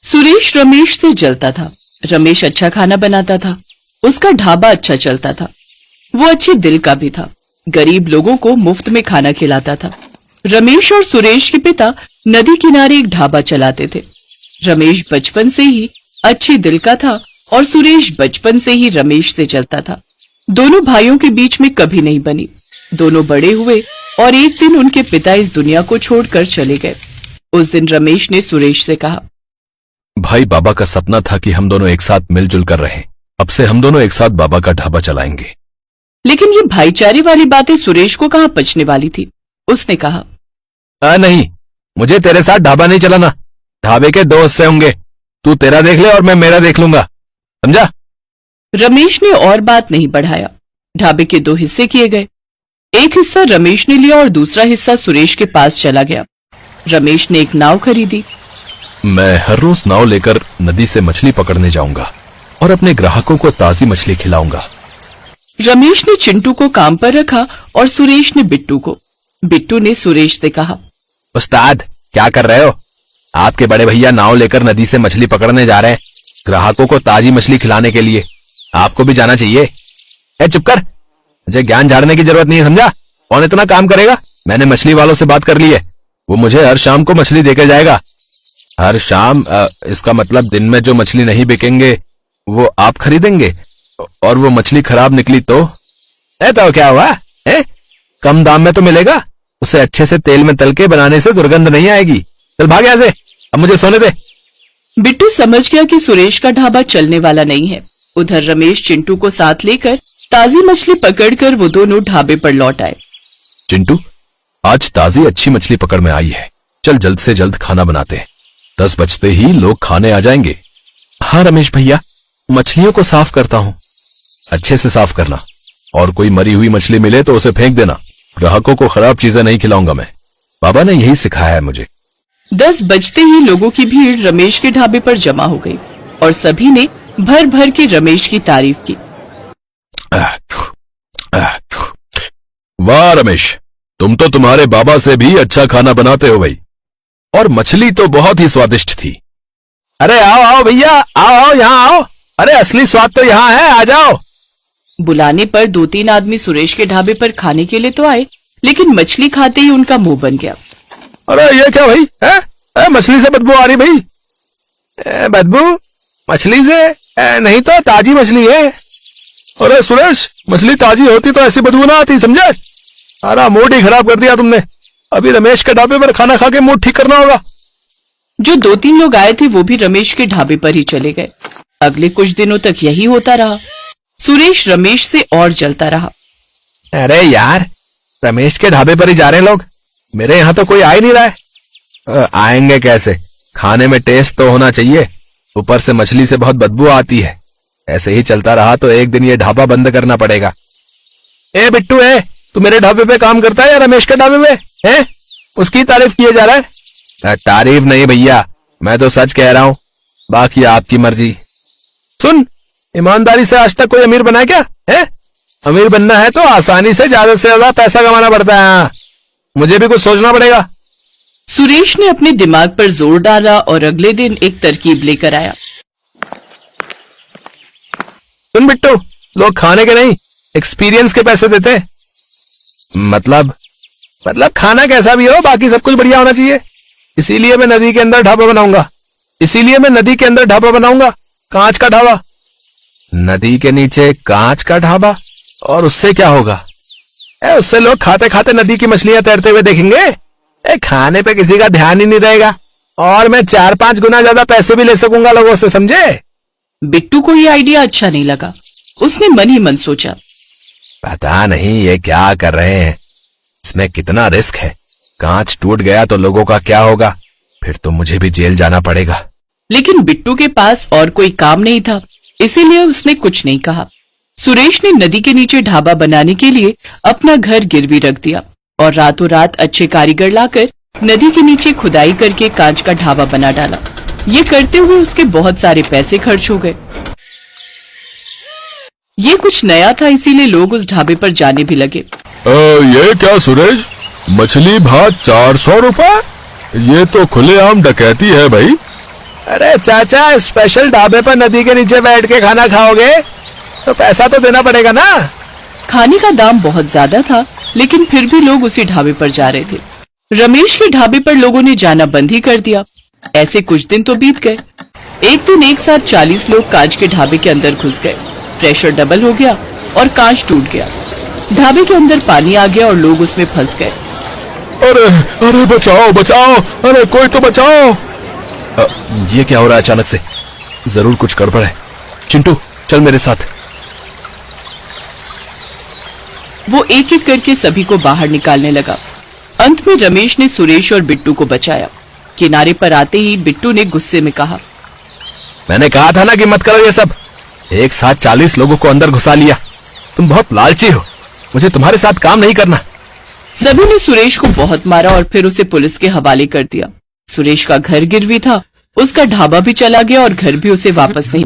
सुरेश रमेश से जलता था। रमेश अच्छा खाना बनाता था, उसका ढाबा अच्छा चलता था। वो अच्छे दिल का भी था, गरीब लोगों को मुफ्त में खाना खिलाता था। रमेश और सुरेश के पिता नदी किनारे एक ढाबा चलाते थे। रमेश बचपन से ही अच्छे दिल का था और सुरेश बचपन से ही रमेश से चलता था। दोनों भाइयों के बीच में कभी नहीं बनी। दोनों बड़े हुए और एक दिन उनके पिता इस दुनिया को छोड़कर चले गए। उस दिन रमेश ने सुरेश से कहा, भाई, बाबा का सपना था कि हम दोनों एक साथ मिलजुल कर रहें। अब से हम दोनों एक साथ बाबा का ढाबा चलाएंगे। लेकिन ये भाईचारे वाली बातें सुरेश को कहाँ पचने वाली थी। उसने कहा, नहीं, मुझे तेरे साथ ढाबा नहीं चलाना। ढाबे के दो हिस्से होंगे, तू तेरा देख ले और मैं मेरा देख लूंगा, समझा? रमेश ने और बात नहीं बढ़ाया। ढाबे के दो हिस्से किए गए। एक हिस्सा रमेश ने लिया और दूसरा हिस्सा सुरेश के पास चला गया। रमेश ने एक नाव खरीदी। मैं हर रोज नाव लेकर नदी से मछली पकड़ने जाऊंगा और अपने ग्राहकों को ताजी मछली खिलाऊंगा। रमेश ने चिंटू को काम पर रखा और सुरेश ने बिट्टू को। बिट्टू ने सुरेश से कहा, उस्ताद, क्या कर रहे हो? आपके बड़े भैया नाव लेकर नदी से मछली पकड़ने जा रहे हैं, ग्राहकों को ताजी मछली खिलाने के लिए। आपको भी जाना चाहिए। चुप कर, मुझे ज्ञान झाड़ने की जरूरत नहीं है, समझा? कौन इतना काम करेगा? मैंने मछली वालों से बात कर ली है, वो मुझे हर शाम को मछली देकर जाएगा। हर शाम? इसका मतलब दिन में जो मछली नहीं बिकेंगे वो आप खरीदेंगे, और वो मछली खराब निकली तो क्या हुआ? कम दाम में तो मिलेगा, उसे अच्छे से तेल में तल के बनाने से दुर्गंध नहीं आएगी। चल भाग यहाँ से, अब मुझे सोने दे। बिट्टू समझ गया कि सुरेश का ढाबा चलने वाला नहीं है। उधर रमेश चिंटू को साथ लेकर ताजी मछली पकड़कर वो दोनों ढाबे पर लौट आए। चिंटू, आज ताजी अच्छी मछली पकड़ में आई है, चल जल्द से जल्द खाना बनाते हैं। 10 बजते ही लोग खाने आ जाएंगे। हाँ रमेश भैया, मछलियों को साफ करता हूँ। अच्छे से साफ करना, और कोई मरी हुई मछली मिले तो उसे फेंक देना। ग्राहकों को खराब चीजें नहीं खिलाऊंगा मैं, बाबा ने यही सिखाया है मुझे। 10 बजते ही लोगों की भीड़ रमेश के ढाबे पर जमा हो गई और सभी ने भर भर के रमेश की तारीफ की। वाह रमेश, तुम तो तुम्हारे बाबा से भी अच्छा खाना बनाते हो भाई, और मछली तो बहुत ही स्वादिष्ट थी। अरे आओ आओ भैया, आओ आओ यहाँ आओ। अरे असली स्वाद तो यहाँ है, आ जाओ। बुलाने पर 2-3 आदमी सुरेश के ढाबे पर खाने के लिए तो आए, लेकिन मछली खाते ही उनका मुंह बन गया। अरे ये क्या भाई है? मछली से बदबू आ रही भाई। बदबू मछली से? नहीं तो ताजी मछली है। अरे सुरेश, मछली ताजी होती तो ऐसी बदबू ना आती, समझे? अरे मूड ही खराब कर दिया तुमने। अभी रमेश के ढाबे पर खाना खा के मूड ठीक करना होगा। जो 2-3 लोग आए थे वो भी रमेश के ढाबे पर ही चले गए। अगले कुछ दिनों तक यही होता रहा। सुरेश रमेश से और जलता रहा। अरे यार, रमेश के ढाबे पर ही जा रहे हैं लोग, मेरे यहाँ तो कोई आ ही नहीं रहा है। आएंगे कैसे? खाने में टेस्ट तो होना चाहिए, ऊपर से मछली से बहुत बदबू आती है। ऐसे ही चलता रहा तो एक दिन ये ढाबा बंद करना पड़ेगा। ए बिट्टू, तू मेरे ढाबे पे काम करता है या रमेश के ढाबे पे है? उसकी तारीफ किए जा रहा है। तारीफ नहीं भैया, मैं तो सच कह रहा हूँ, बाकी आपकी मर्जी। सुन, ईमानदारी से आज तक कोई अमीर बना क्या है? अमीर बनना है तो आसानी से ज्यादा पैसा कमाना पड़ता है। मुझे भी कुछ सोचना पड़ेगा। सुरेश ने अपने दिमाग पर जोर डाला और अगले दिन एक तरकीब लेकर आया। सुन बिट्टू, लोग खाने के नहीं, एक्सपीरियंस के पैसे देते हैं। मतलब खाना कैसा भी हो, बाकी सब कुछ बढ़िया होना चाहिए। इसीलिए मैं नदी के अंदर ढाबा बनाऊंगा, कांच का ढाबा। नदी के नीचे कांच का ढाबा? और उससे क्या होगा? उससे लोग खाते खाते नदी की मछलियां तैरते हुए देखेंगे। खाने पे किसी का ध्यान ही नहीं रहेगा, और मैं 4-5 गुना ज्यादा पैसे भी ले सकूंगा लोगों से, समझे? बिट्टू को ये आइडिया अच्छा नहीं लगा। उसने मन ही मन सोचा, पता नहीं ये क्या कर रहे हैं, इसमें कितना रिस्क है। कांच टूट गया तो लोगों का क्या होगा? फिर तो मुझे भी जेल जाना पड़ेगा। लेकिन बिट्टू के पास और कोई काम नहीं था, इसीलिए उसने कुछ नहीं कहा। सुरेश ने नदी के नीचे ढाबा बनाने के लिए अपना घर गिरवी रख दिया और रातों रात अच्छे कारीगर लाकर नदी के नीचे खुदाई करके कांच का ढाबा बना डाला। ये करते हुए उसके बहुत सारे पैसे खर्च हो गए। ये कुछ नया था, इसीलिए लोग उस ढाबे पर जाने भी लगे। ये क्या सुरेश, मछली भात 400 रुपए? ये तो खुलेआम डकैती है भाई। अरे चाचा, स्पेशल ढाबे पर नदी के नीचे बैठ के खाना खाओगे तो पैसा तो देना पड़ेगा ना। खाने का दाम बहुत ज्यादा था, लेकिन फिर भी लोग उसी ढाबे पर जा रहे थे। रमेश के ढाबे पर लोगों ने जाना बंद ही कर दिया। ऐसे कुछ दिन तो बीत गए। एक दिन एक साथ 40 लोग कांच के ढाबे के अंदर घुस गए। प्रेशर डबल हो गया और कांच टूट गया। ढाबे के अंदर पानी आ गया और लोग उसमें फंस गए। अरे अरे बचाओ बचाओ, अरे कोई तो बचाओ। ये क्या हो रहा है अचानक से? जरूर कुछ गड़बड़ है। चिंटू चल मेरे साथ। वो एक एक करके सभी को बाहर निकालने लगा। अंत में रमेश ने सुरेश और बिट्टू को बचाया। किनारे पर आते ही बिट्टू ने गुस्से में कहा, मैंने कहा था ना कि मत करो ये सब। एक साथ 40 लोगों को अंदर घुसा लिया। तुम बहुत लालची हो, मुझे तुम्हारे साथ काम नहीं करना। सभी ने सुरेश को बहुत मारा और फिर उसे पुलिस के हवाले कर दिया। सुरेश का घर गिरवी था, उसका ढाबा भी चला गया और घर भी उसे वापस नहीं